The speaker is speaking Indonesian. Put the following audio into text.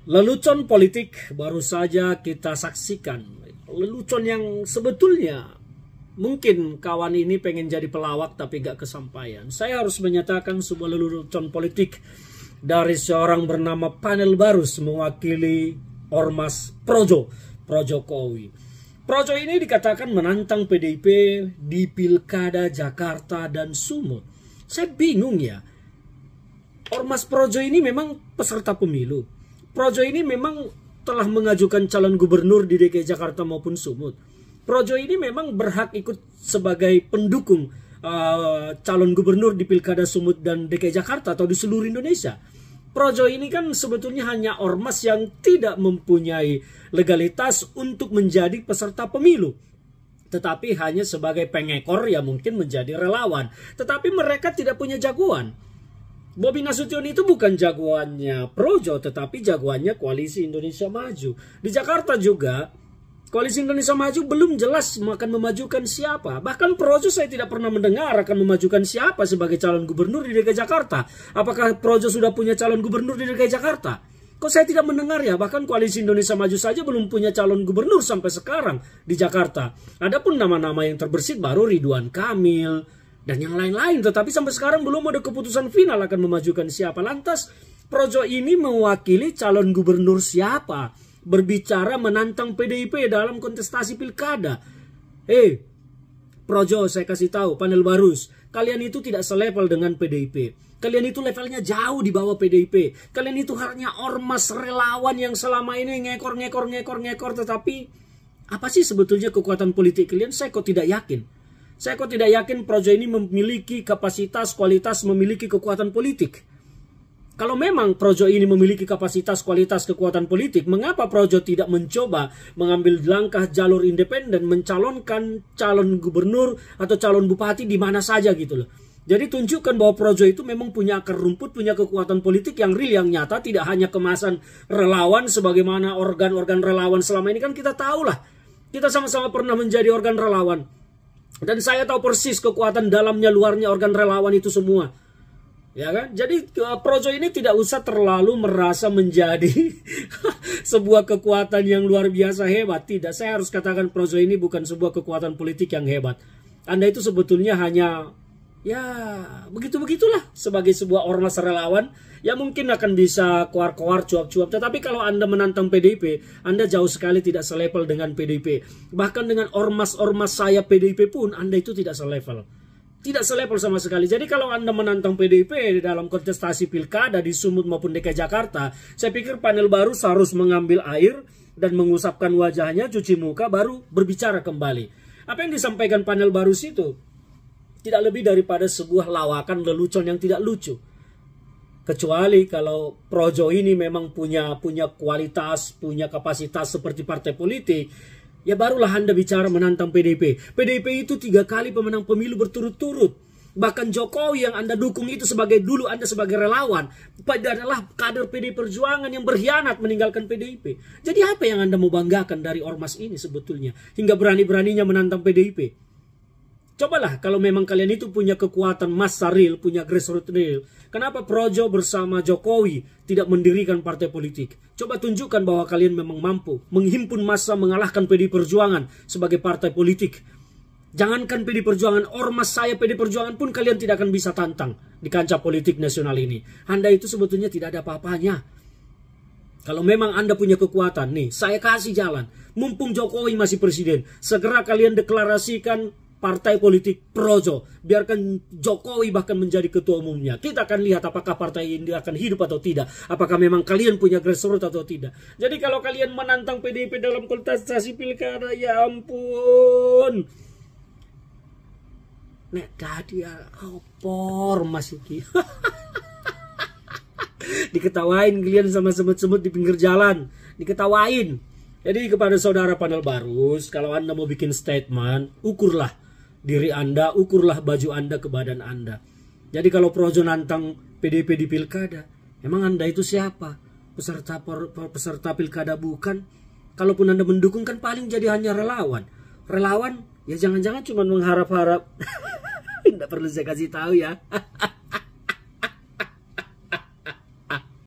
Lelucon politik baru saja kita saksikan. Lelucon yang sebetulnya mungkin kawan ini pengen jadi pelawak tapi gak kesampaian. Saya harus menyatakan sebuah lelucon politik dari seorang bernama Panel Barus mewakili Ormas Projo Jokowi. Projo ini dikatakan menantang PDIP di Pilkada Jakarta dan Sumut. Saya bingung ya. Ormas Projo ini memang peserta pemilu. Projo ini memang telah mengajukan calon gubernur di DKI Jakarta maupun Sumut. Projo ini memang berhak ikut sebagai pendukung calon gubernur di Pilkada Sumut dan DKI Jakarta atau di seluruh Indonesia. Projo ini kan sebetulnya hanya ormas yang tidak mempunyai legalitas untuk menjadi peserta pemilu. Tetapi hanya sebagai pengekor yang mungkin menjadi relawan. Tetapi mereka tidak punya jagoan. Bobi Nasution itu bukan jagoannya Projo, tetapi jagoannya Koalisi Indonesia Maju. Di Jakarta juga, Koalisi Indonesia Maju belum jelas akan memajukan siapa. Bahkan Projo saya tidak pernah mendengar akan memajukan siapa sebagai calon gubernur di DKI Jakarta. Apakah Projo sudah punya calon gubernur di DKI Jakarta? Kok saya tidak mendengar ya? Bahkan Koalisi Indonesia Maju saja belum punya calon gubernur sampai sekarang di Jakarta. Adapun nama-nama yang terbersit baru Ridwan Kamil dan yang lain-lain. Tetapi sampai sekarang belum ada keputusan final akan memajukan siapa. Lantas Projo ini mewakili calon gubernur siapa? Berbicara menantang PDIP dalam kontestasi pilkada. Projo, saya kasih tahu, Panel Barus, kalian itu tidak selevel dengan PDIP. Kalian itu levelnya jauh di bawah PDIP. Kalian itu hanya ormas relawan yang selama ini ngekor. Tetapi apa sih sebetulnya kekuatan politik kalian? Saya kok tidak yakin. Saya kok tidak yakin Projo ini memiliki kapasitas, kualitas, memiliki kekuatan politik. Kalau memang Projo ini memiliki kapasitas, kualitas, kekuatan politik, mengapa Projo tidak mencoba mengambil langkah jalur independen, mencalonkan calon gubernur atau calon bupati di mana saja gitu loh. Jadi tunjukkan bahwa Projo itu memang punya akar rumput, punya kekuatan politik yang real, yang nyata, tidak hanya kemasan relawan sebagaimana organ-organ relawan selama ini kan kita tahu lah. Kita sama-sama pernah menjadi organ relawan. Dan saya tahu persis kekuatan dalamnya, luarnya organ relawan itu semua. Ya kan? Jadi Projo ini tidak usah terlalu merasa menjadi sebuah kekuatan yang luar biasa hebat. Tidak, saya harus katakan Projo ini bukan sebuah kekuatan politik yang hebat. Anda itu sebetulnya hanya ya begitu-begitulah sebagai sebuah ormas relawan yang mungkin akan bisa koar-koar, cuap-cuap. Tetapi kalau Anda menantang PDIP, Anda jauh sekali tidak selevel dengan PDIP. Bahkan dengan ormas-ormas saya PDIP pun Anda itu tidak selevel. Tidak selevel sama sekali. Jadi kalau Anda menantang PDIP dalam kontestasi pilkada di Sumut maupun DKI Jakarta, saya pikir Panel Barus harus mengambil air dan mengusapkan wajahnya, cuci muka, baru berbicara kembali. Apa yang disampaikan Panel Barus itu tidak lebih daripada sebuah lawakan lelucon yang tidak lucu. Kecuali kalau Projo ini memang punya kualitas, punya kapasitas seperti partai politik, ya barulah Anda bicara menantang PDIP. PDIP itu 3 kali pemenang pemilu berturut-turut. Bahkan Jokowi yang Anda dukung itu dulu Anda sebagai relawan adalah kader PDI Perjuangan yang berkhianat meninggalkan PDIP. Jadi apa yang Anda mau banggakan dari ormas ini sebetulnya? Hingga berani-beraninya menantang PDIP. Cobalah kalau memang kalian itu punya kekuatan massa real, punya grassroots real. Kenapa Projo bersama Jokowi tidak mendirikan partai politik? Coba tunjukkan bahwa kalian memang mampu menghimpun massa, mengalahkan PDI Perjuangan sebagai partai politik. Jangankan PDI Perjuangan, ormas saya PDI Perjuangan pun kalian tidak akan bisa tantang di kancah politik nasional ini. Anda itu sebetulnya tidak ada apa-apanya. Kalau memang Anda punya kekuatan, nih saya kasih jalan. Mumpung Jokowi masih presiden, segera kalian deklarasikan partai politik Projo. Biarkan Jokowi bahkan menjadi ketua umumnya. Kita akan lihat apakah partai ini akan hidup atau tidak. Apakah memang kalian punya grassroots atau tidak. Jadi kalau kalian menantang PDIP dalam kontestasi pilkada, ya ampun. Nek tadi opor Mas Iki. Diketawain kalian sama semut-semut di pinggir jalan. Diketawain. Jadi kepada saudara Panel Barus, kalau Anda mau bikin statement, ukurlah diri Anda, ukurlah baju Anda ke badan Anda. Jadi kalau Projo nantang PDIP di pilkada, emang Anda itu siapa? Peserta pilkada bukan? Kalaupun Anda mendukung kan paling jadi hanya relawan. Relawan ya jangan-jangan cuma mengharap-harap. Tidak perlu saya kasih tahu ya.